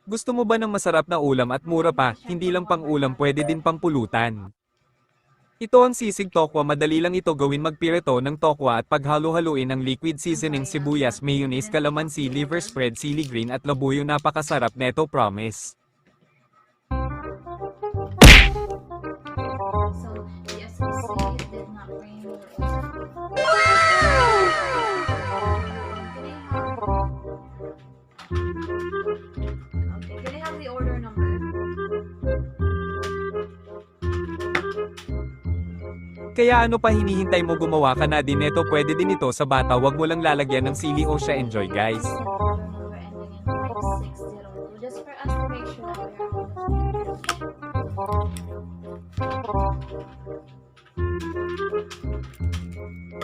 Gusto mo ba ng masarap na ulam at mura pa, hindi lang pang ulam pwede din pang pulutan? Ito ang sisig tokwa, madali lang ito gawin, magpireto ng tokwa at paghalo-haluin ang liquid seasoning, sibuyas, mayonnaise, calamansi, liver spread, sili green at labuyo, napakasarap neto, promise. So, the SEC did not bring your order. Can I have the order number? Kaya ano pa hinihintay mo, gumawa ka na din neto, pwede din ito sa bata, wag mo lang lalagyan ng sili o siya, enjoy guys. Send order number ending in 5602 just for us to make sure that we are on the